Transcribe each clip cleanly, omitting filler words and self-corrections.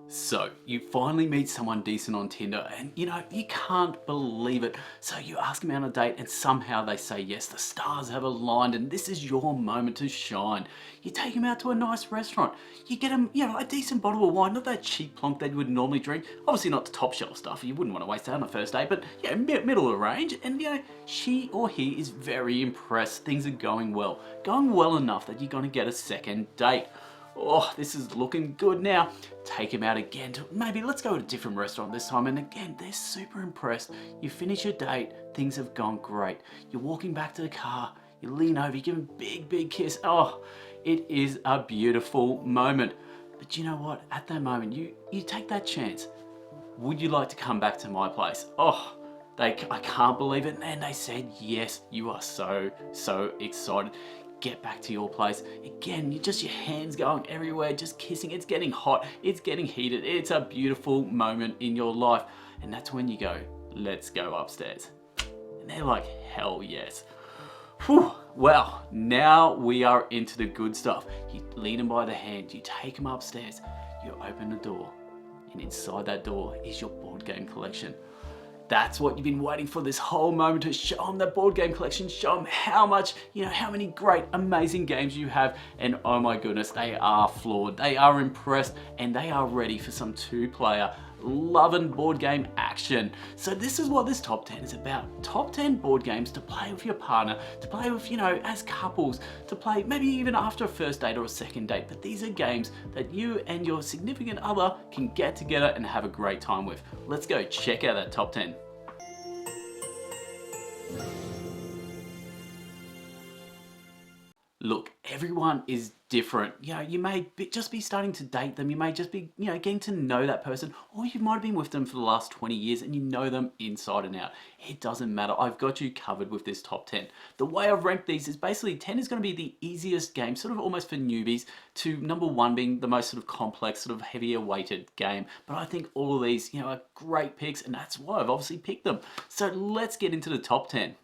So, you finally meet someone decent on Tinder and you can't believe it. So you ask them out on a date and somehow they say yes, the stars have aligned and this is your moment to shine. You take them out to a nice restaurant. You get them, a decent bottle of wine, not that cheap plonk that you would normally drink. Obviously not the top shelf stuff, you wouldn't want to waste that on a first date, but middle of the range. And she or he is very impressed, things are going well. Going well enough that you're gonna get a second date. Oh, this is looking good now. Take him out again to maybe let's go to a different restaurant this time. And again, they're super impressed. You finish your date, things have gone great. You're walking back to the car, you lean over, you give him a big kiss. Oh, it is a beautiful moment. But you know what? At that moment, you take that chance. Would you like to come back to my place? Oh, I can't believe it. And they said yes. You are so excited. Get back to your place. Again, your hands going everywhere, just kissing. It's getting hot, it's getting heated. It's a beautiful moment in your life. And that's when you go, let's go upstairs. And they're like, hell yes. Whew. Well, now we are into the good stuff. You lead them by the hand, you take them upstairs, you open the door, and inside that door is your board game collection. That's what you've been waiting for this whole moment, to show them the board game collection, show them how much, how many great, amazing games you have. And oh my goodness, they are floored, they are impressed, and they are ready for some two-player loving board game action. So this is what this top 10 is about. Top 10 board games to play with your partner, to play with, as couples, to play maybe even after a first date or a second date. But these are games that you and your significant other can get together and have a great time with. Let's go check out that top 10. Look, everyone is different. You may just be starting to date them. You may just be, getting to know that person, or you might have been with them for the last 20 years and you know them inside and out. It doesn't matter. I've got you covered with this top 10. The way I've ranked these is basically 10 is going to be the easiest game, sort of almost for newbies, to number 1 being the most sort of complex, sort of heavier weighted game. But I think all of these, are great picks, and that's why I've obviously picked them. So let's get into the top 10.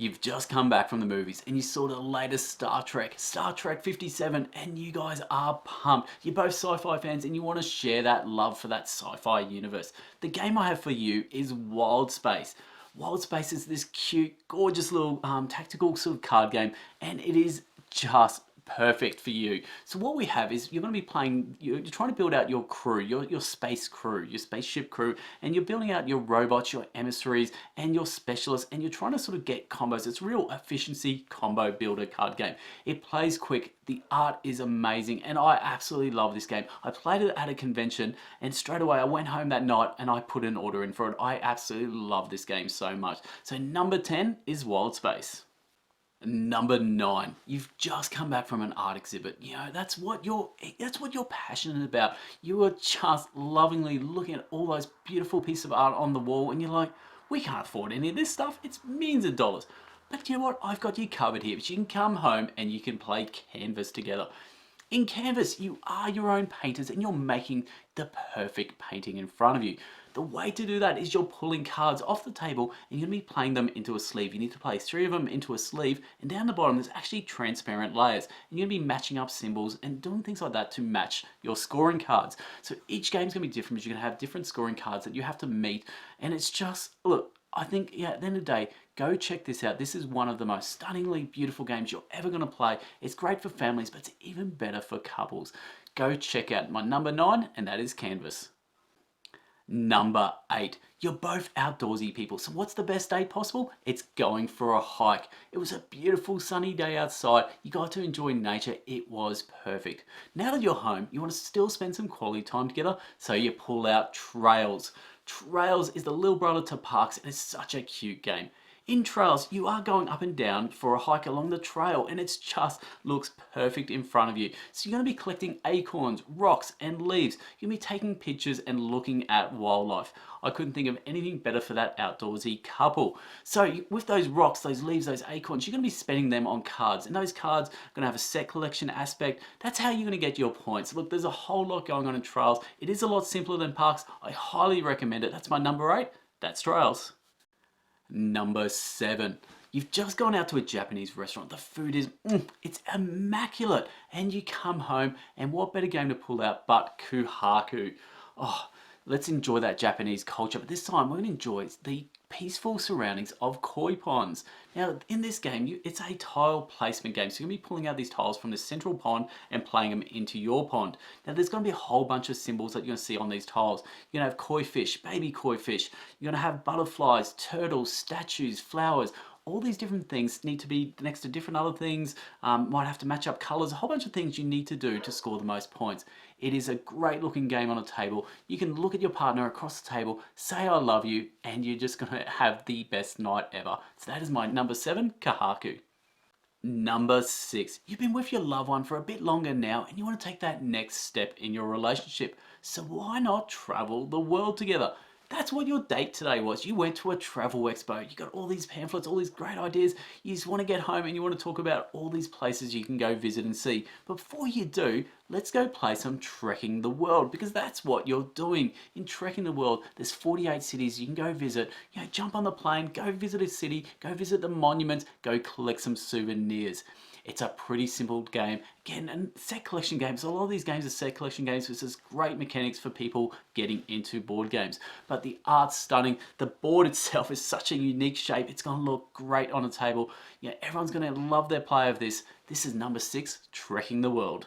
You've just come back from the movies and you saw the latest Star Trek 57, and you guys are pumped. You're both sci-fi fans and you want to share that love for that sci-fi universe. The game I have for you is Wild Space. Wild Space is this cute, gorgeous little tactical sort of card game, and it is just perfect for you. So what we have is you're going to be playing, you're trying to build out your crew, your space crew, your spaceship crew, and you're building out your robots, your emissaries, and your specialists, and you're trying to sort of get combos. It's a real efficiency combo builder card game. It plays quick, the art is amazing, and I absolutely love this game. I played it at a convention, and straight away I went home that night and I put an order in for it. I absolutely love this game so much. So number 10 is Wild Space. Number 9, you've just come back from an art exhibit. That's what you're passionate about. You are just lovingly looking at all those beautiful pieces of art on the wall, and you're like, we can't afford any of this stuff. It's millions of dollars. But you know what? I've got you covered here. But you can come home and you can play Canvas together. In Canvas, you are your own painters and you're making the perfect painting in front of you. The way to do that is you're pulling cards off the table and you're going to be playing them into a sleeve. You need to place 3 of them into a sleeve, and down the bottom there's actually transparent layers. And you're going to be matching up symbols and doing things like that to match your scoring cards. So each game's going to be different because you're going to have different scoring cards that you have to meet. And it's just, look, I think, at the end of the day, go check this out. This is one of the most stunningly beautiful games you're ever going to play. It's great for families, but it's even better for couples. Go check out my number 9, and that is Canvas. Number 8. You're both outdoorsy people, so what's the best date possible? It's going for a hike. It was a beautiful sunny day outside. You got to enjoy nature. It was perfect. Now that you're home, you want to still spend some quality time together, so you pull out Trails. Trails is the little brother to Parks, and it's such a cute game. In Trails, you are going up and down for a hike along the trail, and it just looks perfect in front of you. So you're going to be collecting acorns, rocks, and leaves. You'll be taking pictures and looking at wildlife. I couldn't think of anything better for that outdoorsy couple. So with those rocks, those leaves, those acorns, you're going to be spending them on cards, and those cards are going to have a set collection aspect. That's how you're going to get your points. Look, there's a whole lot going on in Trails. It is a lot simpler than Parks. I highly recommend it. That's my number 8. That's Trails. Number 7. You've just gone out to a Japanese restaurant. The food is, it's immaculate. And you come home, and what better game to pull out but Kohaku? Oh, let's enjoy that Japanese culture. But this time, we're going to enjoy the peaceful surroundings of koi ponds. Now, in this game, it's a tile placement game. So you're going to be pulling out these tiles from the central pond and playing them into your pond. Now, there's going to be a whole bunch of symbols that you're going to see on these tiles. You're going to have koi fish, baby koi fish. You're going to have butterflies, turtles, statues, flowers. All these different things need to be next to different other things, might have to match up colors, a whole bunch of things you need to do to score the most points. It is a great looking game on a table. You can look at your partner across the table, say I love you, and you're just going to have the best night ever. So that is my number 7, Kohaku. Number 6, you've been with your loved one for a bit longer now and you want to take that next step in your relationship. So why not travel the world together? That's what your date today was. You went to a travel expo. You got all these pamphlets, all these great ideas. You just want to get home and you want to talk about all these places you can go visit and see. But before you do, let's go play some Trekking the World, because that's what you're doing. In Trekking the World, there's 48 cities you can go visit. You know, jump on the plane, go visit a city, go visit the monuments, go collect some souvenirs. It's a pretty simple game. Again, and set collection games. A lot of these games are set collection games, which is great mechanics for people getting into board games. But the art's stunning. The board itself is such a unique shape. It's going to look great on a table. Yeah, everyone's going to love their play of this. This is number 6, Trekking the World.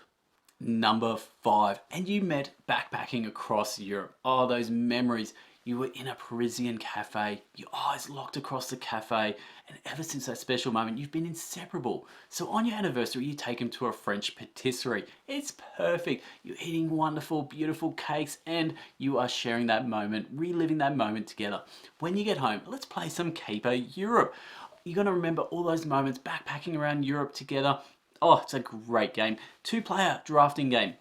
Number 5, and you met backpacking across Europe. Oh, those memories. You were in a Parisian cafe, your eyes locked across the cafe, and ever since that special moment, you've been inseparable. So on your anniversary, you take him to a French patisserie. It's perfect. You're eating wonderful, beautiful cakes, and you are sharing that moment, reliving that moment together. When you get home, let's play some Capo Europe. You're going to remember all those moments backpacking around Europe together. Oh, it's a great game. 2-player drafting game.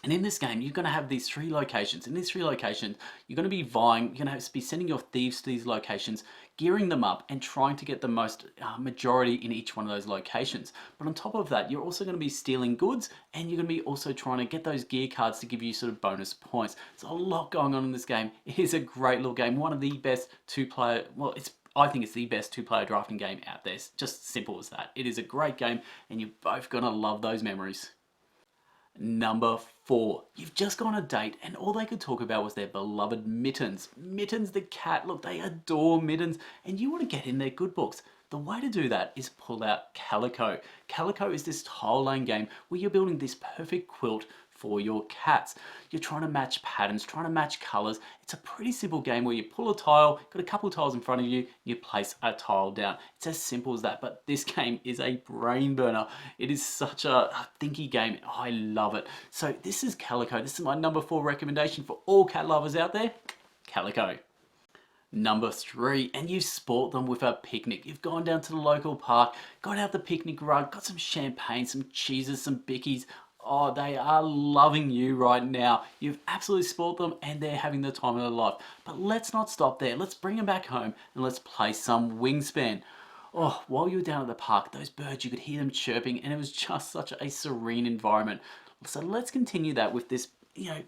And in this game, you're going to have these 3 locations. In these 3 locations, you're going to be vying, you're going to be sending your thieves to these locations, gearing them up and trying to get the most majority in each one of those locations. But on top of that, you're also going to be stealing goods, and you're going to be also trying to get those gear cards to give you sort of bonus points. There's a lot going on in this game. It is a great little game. One of the best 2-player, well, I think it's the best 2-player drafting game out there. It's just simple as that. It is a great game, and you're both going to love those memories. Number 4, you've just gone on a date and all they could talk about was their beloved Mittens. Mittens the cat, look, they adore Mittens, and you want to get in their good books. The way to do that is pull out Calico. Calico is this tile laying game where you're building this perfect quilt for your cats. You're trying to match patterns, trying to match colors. It's a pretty simple game where you pull a tile, got a couple of tiles in front of you, you place a tile down. It's as simple as that, but this game is a brain burner. It is such a thinky game. I love it. So this is Calico. This is my number 4 recommendation for all cat lovers out there. Calico. Number 3, and you've spoilt them with a picnic. You've gone down to the local park, got out the picnic rug, got some champagne, some cheeses, some bickies. Oh, they are loving you right now. You've absolutely spoilt them and they're having the time of their life. But let's not stop there. Let's bring them back home and let's play some Wingspan. Oh, while you were down at the park, those birds, you could hear them chirping and it was just such a serene environment. So let's continue that with this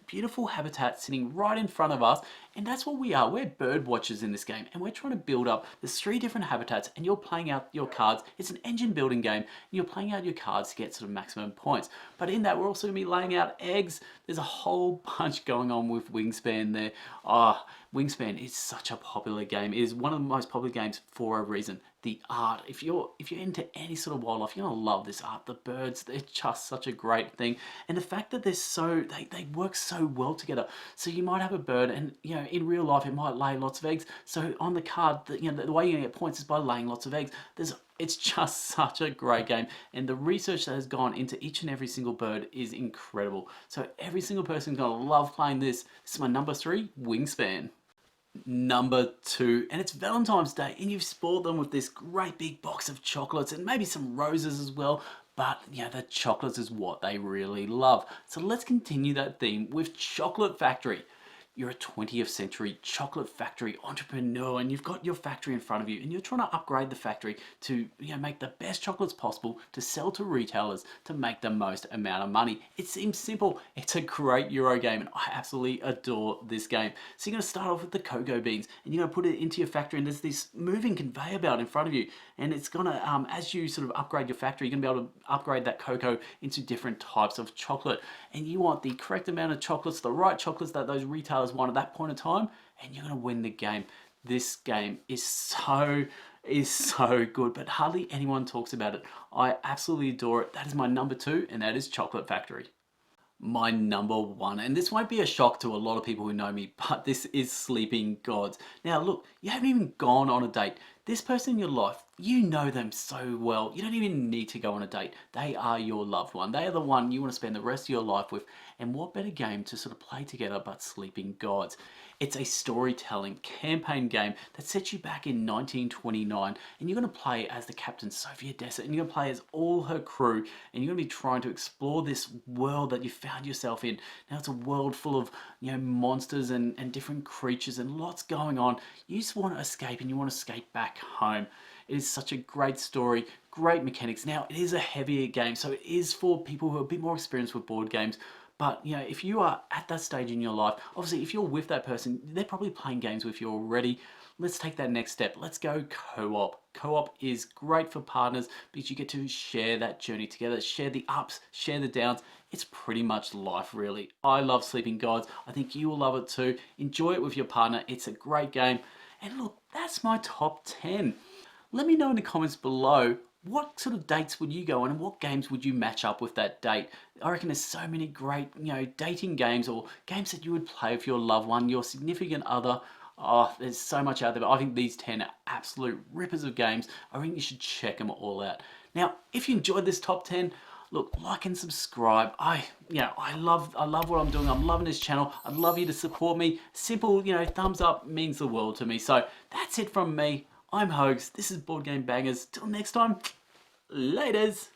beautiful habitat sitting right in front of us, and that's what we are. We're bird watchers in this game, and we're trying to build up. There's 3 different habitats, and you're playing out your cards. It's an engine building game, and you're playing out your cards to get sort of maximum points. But in that, we're also going to be laying out eggs. There's a whole bunch going on with Wingspan there. Wingspan is such a popular game. It is one of the most popular games for a reason. The art. If you're into any sort of wildlife, you're gonna love this art. The birds, they're just such a great thing, and the fact that they work so well together. So you might have a bird, and in real life it might lay lots of eggs. So on the card, the way you're gonna get points is by laying lots of eggs. It's just such a great game, and the research that has gone into each and every single bird is incredible. So every single person's gonna love playing this. This is my number 3, Wingspan. Number 2, and it's Valentine's Day, and you've spoiled them with this great big box of chocolates and maybe some roses as well. But the chocolates is what they really love. So let's continue that theme with Chocolate Factory. you're a 20th century chocolate factory entrepreneur and you've got your factory in front of you and you're trying to upgrade the factory to make the best chocolates possible to sell to retailers to make the most amount of money. It seems simple. It's a great Euro game and I absolutely adore this game. So you're going to start off with the cocoa beans and you're going to put it into your factory and there's this moving conveyor belt in front of you and it's going to, as you sort of upgrade your factory, you're going to be able to upgrade that cocoa into different types of chocolate and you want the correct amount of chocolates, the right chocolates that those retailers want at that point in time, and you're going to win the game. This game is so good, but hardly anyone talks about it. I absolutely adore it. That is my number 2, and that is Chocolate Factory. My number 1, and this won't be a shock to a lot of people who know me, but this is Sleeping Gods. Now look, you haven't even gone on a date. This person in your life, you know them so well. You don't even need to go on a date. They are your loved one. They are the one you want to spend the rest of your life with. And what better game to sort of play together but Sleeping Gods? It's a storytelling campaign game that sets you back in 1929 and you're going to play as the captain Sophia Dessert and you're going to play as all her crew and you're going to be trying to explore this world that you found yourself in. Now it's a world full of monsters and different creatures and lots going on. You just want to escape and you want to escape back home. It is such a great story, great mechanics. Now it is a heavier game, so it is for people who are a bit more experienced with board games. But if you are at that stage in your life, obviously if you're with that person, they're probably playing games with you already. Let's take that next step. Let's go co-op. Co-op is great for partners because you get to share that journey together, share the ups, share the downs. It's pretty much life, really. I love Sleeping Gods. I think you will love it too. Enjoy it with your partner. It's a great game. And look, that's my top 10. Let me know in the comments below, what sort of dates would you go on and what games would you match up with that date? I reckon there's so many great, dating games or games that you would play with your loved one, your significant other. Oh, there's so much out there, but I think these 10 are absolute rippers of games. I think you should check them all out. Now, if you enjoyed this top 10, look, like and subscribe. I love what I'm doing. I'm loving this channel. I'd love you to support me. Simple, thumbs up means the world to me. So that's it from me. I'm Hoax. This is Board Game Bangers. Till next time, laters.